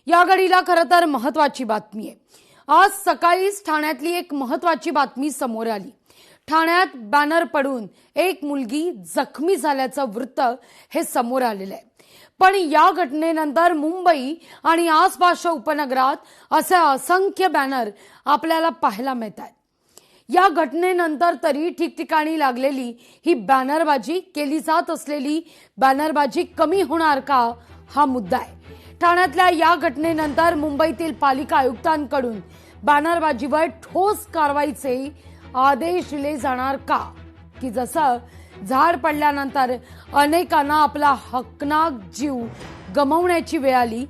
या घडीला खरं तर महत्त्वाची बातमी आहे। आज सकाळीच ठाण्यातली एक महत्त्वाची बातमी समोर आली। ठाण्यात बॅनर पडून एक मुलगी जखमी झाल्याचं वृत्त हे समोर आलेलं आहे। पण या घटनेनंतर मुंबई आणि आसपासच्या उपनगरात असे असंख्य बॅनर आपल्याला पाहायला मिळतात। या घटनेनंतर तरी ठिकठिकाणी लागलेली ही बॅनरबाजी, केली जात असलेली बॅनरबाजी कमी होणार का, हा मुद्दा आहे। ठाण्यातल्या या घटनेनंतर मुंबईतील पालिका आयुक्तांकडून बॅनरबाजीवर ठोस कारवाईचे आदेश दिले जाणार का, की जसं झाड पडल्यानंतर अनेकांना आपला हकनाक जीव गमावण्याची वेळ आली,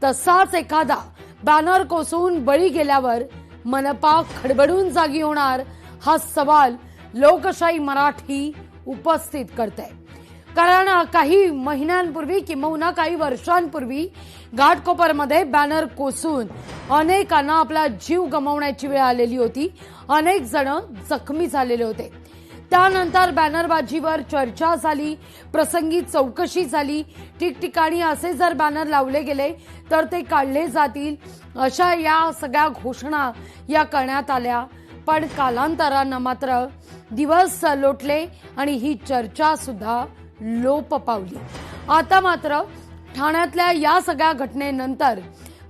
तसाच एखादा बॅनर कोसळून बळी गेल्यावर मनपा खडबडून जागी होणार, हा सवाल लोकशाही मराठी उपस्थित करते। कारण काही महिन्यांपूर्वी किंवा काही वर्षांपूर्वी घाटकोपरमध्ये बॅनर कोसळून अनेकांना आपला जीव गमावण्याची वेळ आलेली होती। अनेक जण जखमी झालेले होते। त्यानंतर बॅनरबाजीवर चर्चा झाली, प्रसंगी चौकशी झाली। ठिकठिकाणी असे जर बॅनर लावले गेले तर ते काढले जातील, अशा या सगळ्या घोषणा या करण्यात आल्या। पण कालांतरानं मात्र दिवस लोटले आणि ही चर्चा सुद्धा लोप पावली। आता मात्र ठाण्यातल्या या सगळ्या घटनेनंतर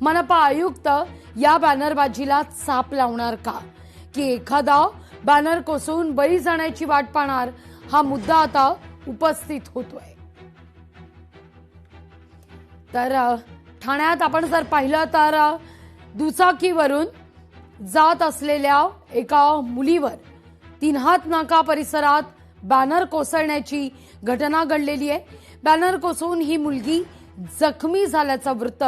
मनपा आयुक्त या बॅनरबाजीला चाप लावणार का, की एखादा बॅनर कोसळून बळी जाण्याची वाट पाहणार, हा मुद्दा आता उपस्थित होतोय। तर ठाण्यात आपण जर पाहिलं तर दुचाकीवरून जात असलेल्या एका मुलीवर तीनहात नाका परिसरात बॅनर कोसळण्याची घटना घडलेली आहे। बॅनर कोसळून ही मुलगी जखमी झाल्याचं वृत्त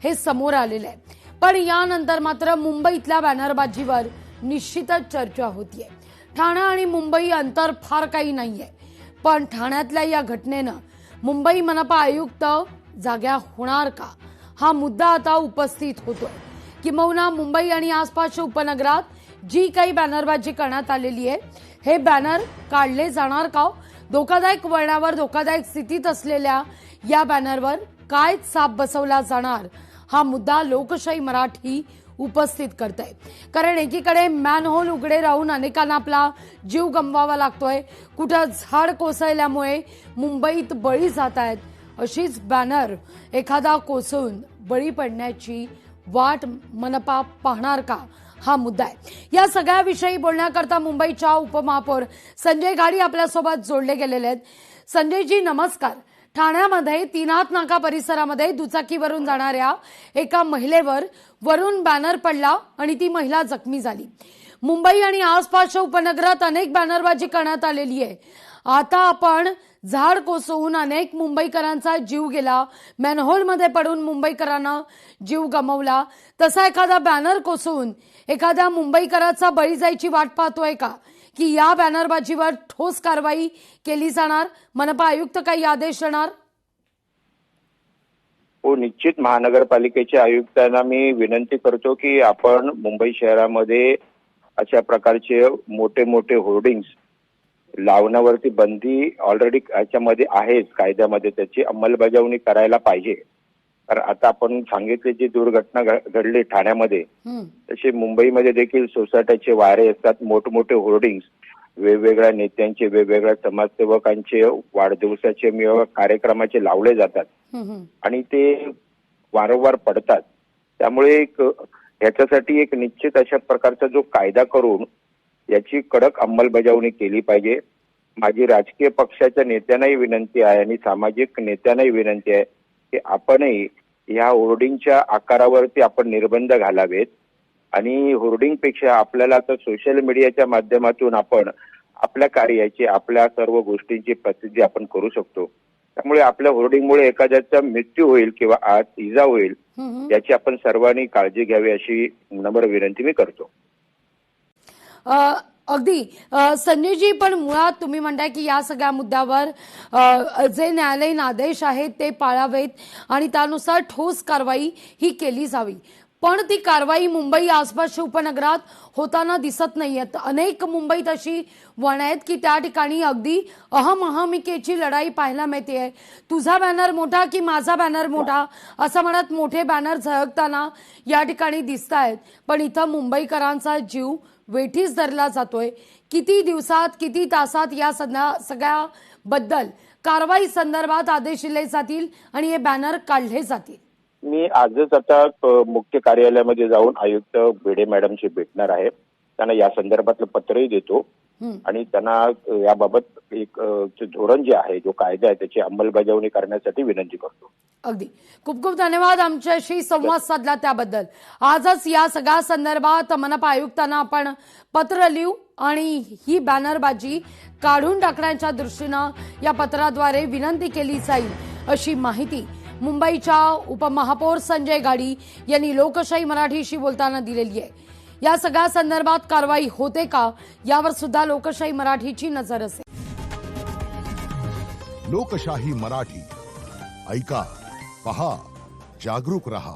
हे समोर आलेलं आहे। पण यानंतर मात्र मुंबईतल्या बॅनरबाजीवर निश्चितच चर्चा होतीये। ठाणे आणि मुंबई अंतर फार काही नाहीये, पण ठाण्यातल्या या घटनेनं मुंबई मनपा आयुक्त जाग्या होणार का, हा मुद्दा आता उपस्थित होतोय। किंवा मुंबई आणि आसपासच्या उपनगरात जी काही बॅनरबाजी करण्यात आलेली आहे, हे बॅनर काढले जाणार का? धोकादायक वळणावर, धोकादायक स्थितीत असलेल्या या बॅनरवर काय चाप बसवला जाणार, हा मुद्दा लोकशाही मराठी उपस्थित करते। कारण एकीकडे मॅनहोल उघडे राहून अनेकांना आपला जीव गमवावा लागतोय, कुठं झाड कोसळल्यामुळे मुंबईत बळी जात आहेत, अशीच बॅनर एखादा कोसळून बळी पडण्याची वाट मनपा पाहणार का, हा मुद्दा आहे। या सगळ्याविषयी बोलण्याकरता मुंबईच्या उपमहापौर संजय घाडी आपल्यासोबत जोडले गेलेले आहेत। संजयजी नमस्कार। ठाण्यामध्ये तीनहात नाका परिसरामध्ये दुचाकीवरून जाणाऱ्या एका महिलेवर वरून बॅनर पडला आणि ती महिला जखमी झाली। मुंबई आणि आसपासच्या उपनगरात अनेक बॅनरबाजी करण्यात आलेली आहे। आता आपण झाड कोसळून अनेक मुंबईकरांचा जीव गेला, मॅनहोलमध्ये पडून मुंबईकरांना जीव गमावला, तसा एखादा बॅनर कोसळून एखाद्या मुंबईकराचा बळी जायची वाट पाहतोय का, की या बॅनरबाजीवर ठोस कारवाई केली जाणार, मनपा आयुक्त काही आदेश देणार? हो, निश्चित महानगरपालिकेच्या आयुक्तांना मी विनंती करतो की आपण मुंबई शहरामध्ये अशा प्रकारचे मोठे मोठे होर्डिंग्स लावण्यावरती बंदी ऑलरेडी याच्यामध्ये आहेच, कायद्यामध्ये त्याची अंमलबजावणी करायला पाहिजे। कारण आता आपण सांगितले जी दुर्घटना घडली ठाण्यामध्ये, तसे मुंबईमध्ये देखील सोसायटीचे वारे असतात, मोठमोठे होर्डिंग्स वेगवेगळ्या नेत्यांचे, वेगवेगळ्या समाजसेवकांचे वाढदिवसाचे कार्यक्रमाचे लावले जातात आणि ते वारंवार पडतात। त्यामुळे याच्यासाठी एक निश्चित अशा प्रकारचा जो कायदा करून याची कडक अंमलबजावणी केली पाहिजे। माझी राजकीय पक्षाच्या नेत्यांनाही विनंती आहे आणि सामाजिक नेत्यांनाही विनंती आहे की आपणही या होर्डिंगच्या आकारावरती आपण निर्बंध घालावेत आणि होर्डिंगपेक्षा आपल्याला आता सोशल मीडियाच्या माध्यमातून आपण आपल्या कार्याची, आपल्या सर्व गोष्टींची प्रसिद्धी आपण करू शकतो। त्यामुळे आपल्या होर्डिंगमुळे एखाद्याचा मृत्यू होईल किंवा इजा होईल, याची आपण सर्वांनी काळजी घ्यावी अशी नम्र विनंती मी करतो। अगदी संजयजी, पण मुळात तुम्ही म्हणताय की या सगळ्या मुद्द्यावर जे न्यायालयीन आदेश आहेत ते पाळावेत आणि त्यानुसार ठोस कारवाई ही केली जावी। पण ती कारवाई मुंबई आसपासच्या उपनगरात होताना दिसत नाहीयेत. अनेक मुंबईत अशी वण आहेत की त्या ठिकाणी अगदी अहमहमिकेची लढाई पाहायला मिळतेय. तुझा बॅनर मोठा की माझा बॅनर मोठा असं म्हणत मोठे बॅनर झळकताना या ठिकाणी दिसत आहेत. पण इथं मुंबईकरांचा जीव वेठीस धरला जातोय. किती दिवसात किती तासात या सगळ्या बद्दल कारवाई संदर्भात आदेश दिले जातील आणि हे बॅनर काढले जातील. मी आजच आता मुख्य कार्यालयामध्ये जाऊन आयुक्त भिडे मॅडमशी भेटणार आहे. त्यांना या संदर्भातलं पत्रही देतो आणि त्यांना याबाबत एक धोरण जे आहे, जो कायदा आहे त्याची अंमलबजावणी करण्यासाठी विनंती करतो. अगदी खूप खूप धन्यवाद आमच्याशी संवाद साधला त्याबद्दल. आजच या सगळ्या संदर्भात मनपा आयुक्तांना आपण पत्र लिहू आणि ही बॅनरबाजी काढून टाकण्याच्या दृष्टीनं या पत्राद्वारे विनंती केली जाईल अशी माहिती मुंबईच्या उपमहापौर संजय गाडी यांनी लोकशाही मराठीशी बोलताना दिलेली आहे. या सगळ्या संदर्भात कारवाई होते का यावर सुद्धा लोकशाही मराठीची नजर असेल. लोकशाही मराठी ऐका, पहा, जागरूक रहा.